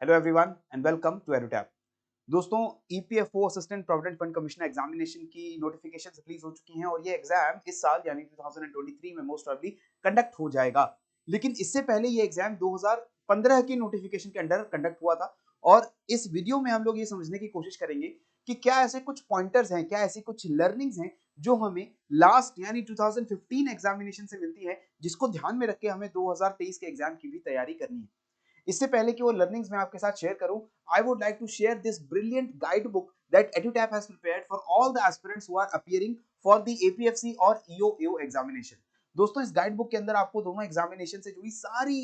Hello everyone and welcome to Edutap. दोस्तों, EPFO assistant provident fund commissioner examination की notification release हो चुकी हैं और ये एग्जाम इस साल यानी 2023 में मोस्ट प्रोबेबली कंडक्ट हो जाएगा। लेकिन इससे पहले ये एग्जाम 2015 की नोटिफिकेशन के अंडर कंडक्ट हुआ था और इस वीडियो में हम लोग ये समझने की कोशिश करेंगे कि क्या ऐसे कुछ पॉइंटर्स हैं, क्या ऐसी कुछ लर्निंग्स हैं जो हमें लास्ट यानी 2015 एग्जामिनेशन से मिलती है, जिसको ध्यान में रख के हमें 2023 के एग्जाम की भी तैयारी करनी है। इससे पहले कि वो लर्निंग्स मैं आपके साथ शेयर करूं, I would like to share this brilliant guide book that EduTap has prepared for all the aspirants who are appearing for the APFC और EOAO एग्जामिनेशन। दोस्तों, इस गाइड बुक के अंदर आपको दोनों एग्जामिनेशन से जुड़ी सारी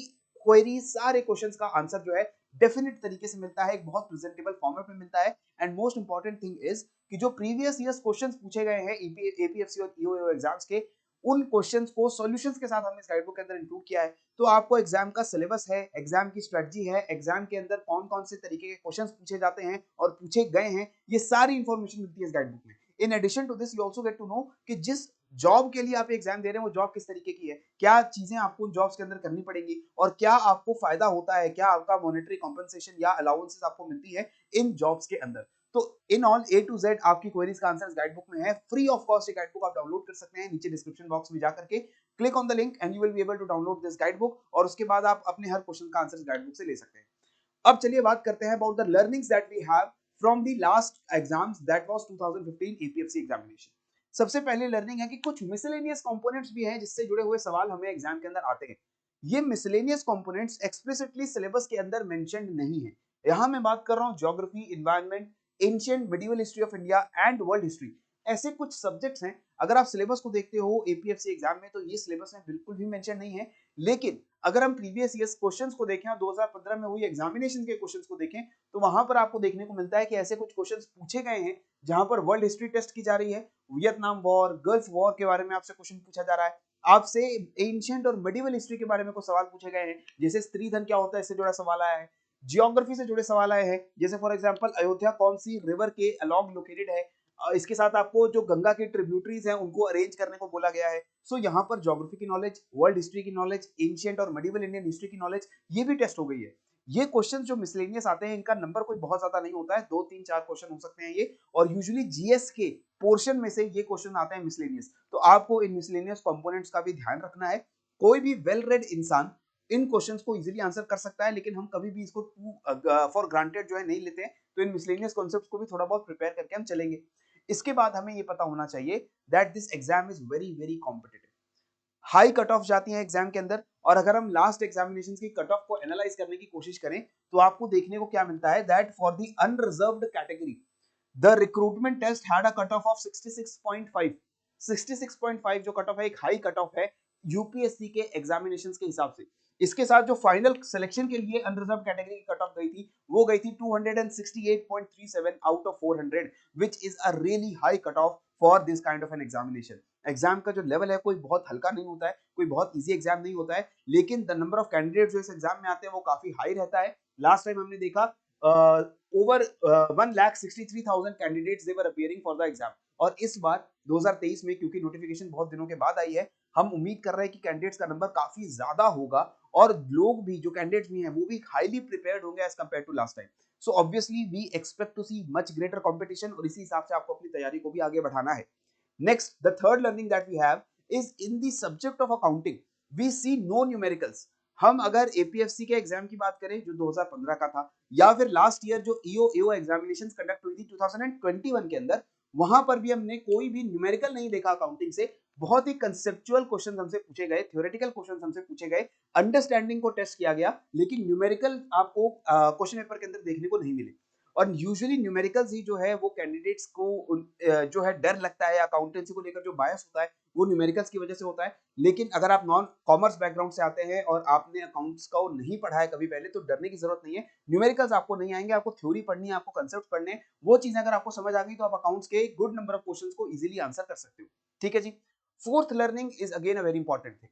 क्वेरी, सारे क्वेश्चंस का आंसर जो है डेफिनेट तरीके से मिलता है, एक बहुत प्रेजेंटेबल फॉर्मेट में मिलता है। And most important thing is कि जो प्रीवियस ईयर्स क्वेश्चंस पूछे गए हैं एपीएफसी और ईओएओ एग्जाम्स के, उन क्वेश्चंस को सॉल्यूशंस के साथ हमने इस गाइड बुक के अंदर इंक्लूड किया है। तो आपको एग्जाम का सिलेबस है, एग्जाम की स्ट्रेटजी है, एग्जाम के अंदर कौन कौन से तरीके के क्वेश्चंस पूछे जाते हैं और पूछे गए हैं, ये सारी इंफॉर्मेशन मिलती है इस गाइड बुक में। In addition to this you also get to know कि जिस जॉब के लिए आप एग्जाम दे रहे हैं वो जॉब किस तरीके की है, क्या चीजें आपको उन जॉब्स के अंदर करनी पड़ेंगी और क्या आपको फायदा होता है, क्या आपका मॉनेटरी कॉम्पेंसेशन या अलाउंसेस आपको मिलती है इन जॉब्स के अंदर। तो in all A to Z आपकी क्वेरीज का आंसर इस गाइड बुक में है। फ्री ऑफ कॉस्ट ये गाइड बुक आप डाउनलोड कर सकते हैं, नीचे डिस्क्रिप्शन बॉक्स में जाकर के click on the link and you will be able to download this guide book और उसके बाद आप अपने हर क्वेश्चन का आंसर इस गाइड बुक से ले सकते हैं। अब चलिए बात करते हैं about the learnings that we have from the last exams that was 2015 APFC examination. सबसे पहले लर्निंग है कि कुछ मिसलेनियस कंपोनेंट्स भी हैं जिससे जुड़े हुए सवाल हमें एग्जाम के अंदर आते हैं। ये मिसलेनियस कंपोनेंट्स एक्सप्लिसिटली सिलेबस के अंदर मेंशन्ड नहीं है। यहां मैं बात कर रहा हूं geography, environment, ancient medieval history of India and world history. ऐसे कुछ सब्जेक्ट्स हैं, अगर आप सिलेबस को देखते हो एपीएफसी एग्जाम में तो ये सिलेबस में बिल्कुल भी मेंशन नहीं है। लेकिन अगर हम प्रीवियस ईयर्स क्वेश्चंस को देखें और 2015 में हुई एग्जामिनेशन के क्वेश्चंस को देखें तो वहां पर आपको देखने को मिलता है कि ऐसे कुछ क्वेश्चंस पूछे गए हैं जहां पर वर्ल्ड हिस्ट्री टेस्ट की जा रही है, वियतनाम वॉर, गल्फ वॉर के बारे में आपसे क्वेश्चन पूछा जा रहा है, आपसे एंशिएंट और मेडिवल हिस्ट्री के बारे में कुछ सवाल पूछे गए हैं, जैसे स्त्रीधन क्या होता है इससे जुड़ा सवाल आया है, जियोग्राफी से जुड़े सवाल आए हैं, जैसे फॉर एग्जांपल अयोध्या कौन सी रिवर के अलॉन्ग लोकेटेड है। इसके साथ आपको जो गंगा की ट्रिब्यूटरीज हैं उनको अरेंज करने को बोला गया है। सो यहाँ पर ज्योग्राफी की नॉलेज, वर्ल्ड हिस्ट्री की नॉलेज, एंशिएंट और मेडिवल इंडियन हिस्ट्री की नॉलेज, ये भी टेस्ट हो गई है। ये क्वेश्चन जो मिसलेनियस आते हैं इनका नंबर कोई बहुत ज्यादा नहीं होता है, 2 3 4 क्वेश्चन हो सकते हैं ये, और यूजुअली जीएस के पोर्शन में से ये क्वेश्चन आते हैं मिसलेनियस। तो आपको इन मिसलेनियस कंपोनेंट्स का भी ध्यान रखना है। कोई भी वेल रेड इंसान इन क्वेश्चंस को इजीली आंसर कर सकता है, लेकिन हम कभी भी इसको फॉर ग्रांटेड जो है नहीं लेते हैं। तो इन मिसलेनियस कॉन्सेप्ट्स को भी थोड़ा बहुत प्रिपेयर करके हम चलेंगे। इसके बाद हमें ये पता होना चाहिए that this exam is very very competitive. High cut of जाती है एग्जाम के अंदर, और अगर हम लास्ट एग्जामिनेशन की कट ऑफ को एनालाइज करने की कोशिश करें तो आपको देखने को क्या मिलता है that for the unreserved category the recruitment test had a cut off 66.5। 66.5 जो कट ऑफ है एक हाई कट ऑफ है यूपीएससी के एग्जामिनेशंस के हिसाब से। इसके साथ जो फाइनल सिलेक्शन के लिए अनरिजर्व कैटेगरी की कट ऑफ गई थी वो गई थी 268.37 out of 400, which is a really high cut of for this kind of an examination. Exam का जो लेवल है कोई बहुत हल्का नहीं होता है, कोई बहुत इजी एग्जाम नहीं होता है, लेकिन द नंबर ऑफ कैंडिडेट जो इस एग्जाम में आते हैं वो काफी हाई रहता है। लास्ट टाइम हमने देखा over 1,63,000 candidates they were appearing for the exam, और इस बार 2023 में क्योंकि नोटिफिकेशन बहुत दिनों के बाद आई है, हम उम्मीद कर रहे हैं कि कैंडिडेट्स का नंबर काफी ज्यादा होगा और लोग भी, जो कैंडिडेट्स भी हैं वो भी हाईली प्रिपेयर्ड होंगे as compare to last time. So obviously we expect to see much greater competition और इसी हिसाब से आपको अपनी तैयारी को भी आगे बढ़ाना है। Next, the third learning that we have is in the subject of accounting we see no numericals. हम अगर एपीएफसी के एग्जाम की बात करें जो 2015 का था, या फिर लास्ट ईयर जो ईओ एग्जामिनेशंस कंडक्ट हुई थी 2021 के अंदर, वहां पर भी हमने कोई भी न्यूमेरिकल नहीं देखा अकाउंटिंग से। बहुत ही कंसेप्चुअल क्वेश्चंस हमसे पूछे गए, थ्योरेटिकल क्वेश्चंस हमसे पूछे गए, अंडरस्टैंडिंग को टेस्ट किया गया, लेकिन न्यूमेरिकल आपको क्वेश्चन पेपर के अंदर देखने को नहीं मिले। और यूजुअली न्यूमेरिकल्स ही जो है वो कैंडिडेट्स को जो है डर लगता है, अकाउंटेंसी को लेकर जो बायस होता है वो न्यूमेरिकल्स की वजह से होता है। लेकिन अगर आप नॉन कॉमर्स बैकग्राउंड से आते हैं और आपने अकाउंट्स को नहीं पढ़ा है कभी पहले, तो डरने की जरूरत नहीं है। न्यूमेरिकल्स आपको नहीं आएंगे, आपको थ्योरी पढ़नी है, आपको कंसेप्ट पढ़ने हैं। वो चीजें अगर आपको समझ आ गई तो आप अकाउंट्स के गुड नंबर ऑफ क्वेश्चंस को इजीली आंसर कर सकते हो। ठीक है जी। Fourth learning is again a very important thing,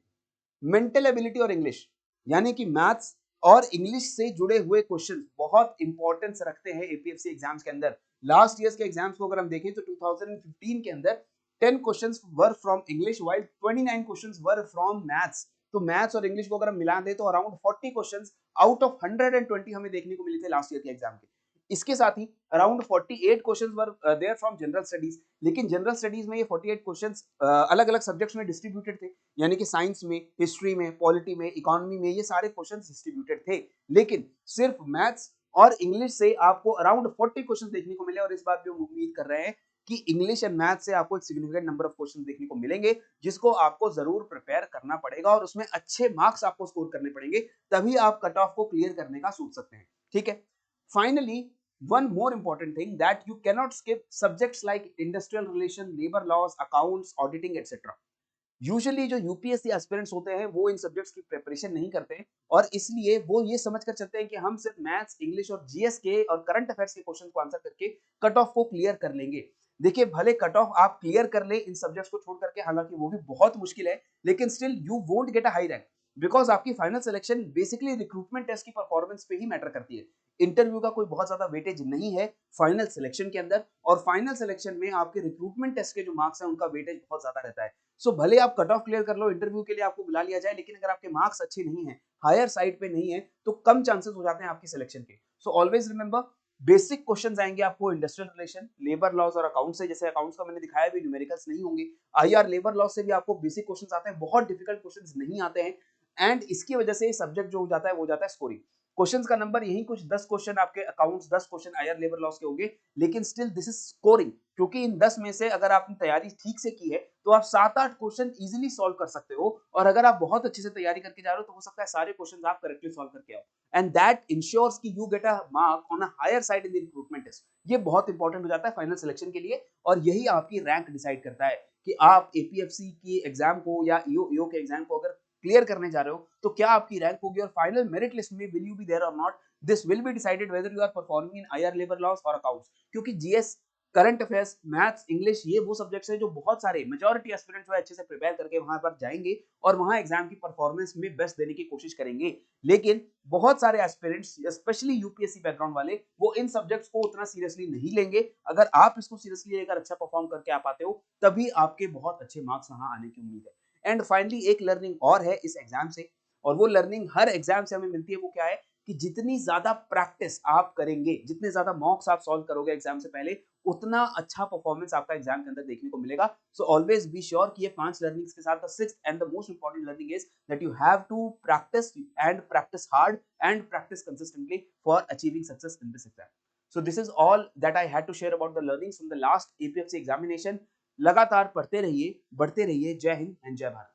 mental ability और इंग्लिश, यानी कि मैथ्स और इंग्लिश से जुड़े हुए क्वेश्चन बहुत इंपॉर्टेंस रखते हैं एपीएफसी एग्जाम्स के अंदर। लास्ट ईयर्स के एग्जाम्स को अगर हम देखें तो 2015 के अंदर 10 questions were from English while 29 questions were from maths. तो मैथ्स और इंग्लिश को अगर हम मिला दें तो अराउंड 40 क्वेश्चंस आउट ऑफ 120 हमें देखने को मिले थे लास्ट ईयर के एग्जाम के। इसके साथ ही around 48 questions were there from general studies, लेकिन जनरल स्टडीज में ये 48 क्वेश्चंस अलग अलग सब्जेक्ट्स में डिस्ट्रीब्यूटेड थे, यानी कि साइंस में, हिस्ट्री में, पॉलिटी में, इकोनॉमी में, ये सारे क्वेश्चंस डिस्ट्रीब्यूटेड थे। लेकिन सिर्फ मैथ्स और इंग्लिश से आपको अराउंड 40 क्वेश्चन देखने को मिले, और इस बात भी हम उम्मीद कर रहे हैं कि इंग्लिश एंड मैथ से आपको एक सिग्निफिकेंट नंबर ऑफ क्वेश्चन देखने को मिलेंगे, जिसको आपको जरूर प्रिपेयर करना पड़ेगा और उसमें अच्छे मार्क्स आपको स्कोर करने पड़ेंगे, तभी आप कट ऑफ को क्लियर करने का सोच सकते हैं। ठीक है, finally one more important thing that you cannot skip subjects like industrial relation, labor laws, accounts, auditing, etc. Usually जो यूपीएससी एस्पिरेंट्स होते हैं वो इन सब्जेक्ट्स की प्रिपरेशन नहीं करते हैं, और इसलिए वो ये समझ कर चलते हैं कि हम सिर्फ मैथ्स, इंग्लिश और जीएस के और करंट अफेयर्स के क्वेश्चन को आंसर करके कट ऑफ को क्लियर कर लेंगे। देखिए, भले कट ऑफ आप क्लियर कर ले इन सब्जेक्ट्स को छोड़ करके, हालांकि वो भी बहुत मुश्किल है, लेकिन still you won't get a high rank, because आपकी final selection basically recruitment test की परफॉर्मेंस पे ही मैटर करती है। इंटरव्यू का कोई बहुत ज्यादा वेटेज नहीं है फाइनल सिलेक्शन के अंदर, और फाइनल सिलेक्शन में आपके रिक्रूटमेंट टेस्ट के जो मार्क्स हैं उनका वेटेज बहुत ज्यादा रहता है। सो भले आप कट ऑफ क्लियर कर लो, इंटरव्यू के लिए आपको बुला लिया जाए, लेकिन अगर आपके मार्क्स अच्छे नहीं है, हायर साइड पे नहीं है, तो कम चांसेस हो जाते हैं आपकी सिलेक्शन के। So always remember, basic questions आएंगे आपको इंडस्ट्रियल रिलेशन, लेबर लॉज और अकाउंट से, जैसे अकाउंट्स का मैंने दिखाया भी, न्यूमेरिकल्स नहीं होंगे। आईआर लेबर लॉज से भी आपको बेसिक क्वेश्चंस आते हैं, बहुत डिफिकल्ट क्वेश्चंस नहीं आते हैं, एंड इसकी वजह से सब्जेक्ट जो हो जाता है वो जाता है स्कोरिंग। क्वेश्चंस का नंबर यही कुछ 10 क्वेश्चन आपके accounts, 10 question IR labour loss के होंगे, लेकिन स्टिल दिस इज स्कोरिंग, क्योंकि इन 10 में से अगर आपने तैयारी ठीक से की है तो आप 7-8 क्वेश्चन इजीली सॉल्व कर सकते हो, और अगर आप बहुत अच्छे से तैयारी करके जा रहे हो तो हो सकता है सारे क्वेश्चन आप करेक्टली सॉल्व करके आओ, एंड दैट इंश्योर्स कि you get a mark on a higher side in the recruitment test. ये बहुत इंपॉर्टेंट हो जाता है फाइनल सिलेक्शन के लिए, और यही आपकी रैंक डिसाइड करता है कि आप एपीएफसी की एग्जाम को या ईओ के एग्जाम को अगर क्लियर करने जा रहे हो तो क्या आपकी रैंक होगी, और फाइनल मेरिट लिस्ट में विल यू बी देयर और not. This will be decided whether you are performing in IR labour laws और अकाउंट्स, क्योंकि GS, current affairs, maths, English, ये वो सब्जेक्ट्स हैं जो बहुत सारे मेजॉरिटी एस्पिरेंट्स जो है अच्छे से प्रिपेयर करके वहां पर जाएंगे और वहां एग्जाम की परफॉर्मेंस में बेस्ट देने की कोशिश करेंगे। लेकिन बहुत सारे एस्पिरेंट्स, स्पेशली यूपीएससी बैकग्राउंड वाले, वो इन सब्जेक्ट्स को उतना सीरियसली नहीं लेंगे। अगर आप इसको सीरियसली लेकर अच्छा परफॉर्म करके आ पाते हो, तभी आपके बहुत अच्छे मार्क्स वहां आने की उम्मीद है। एंड फाइनली एक लर्निंग और है इस एग्जाम से, और वो लर्निंग हर एग्जाम से हमें मिलती है। वो क्या है कि जितनी ज्यादा प्रैक्टिस आप करेंगे, जितने ज्यादा मॉक्स आप सॉल्व करोगे एग्जाम से पहले, उतना अच्छा परफॉर्मेंस आपका एग्जाम के अंदर देखने को मिलेगा। सो ऑलवेज बी श्योर कि ये 5 लर्निंग्स के साथ the sixth and the most important learning is that you have to practice hard and practice consistently for achieving success in this exam. So this is all that I had to share about the learnings from the last APFC examination. लगातार पढ़ते रहिए, बढ़ते रहिए। जय Hind and जय भारत।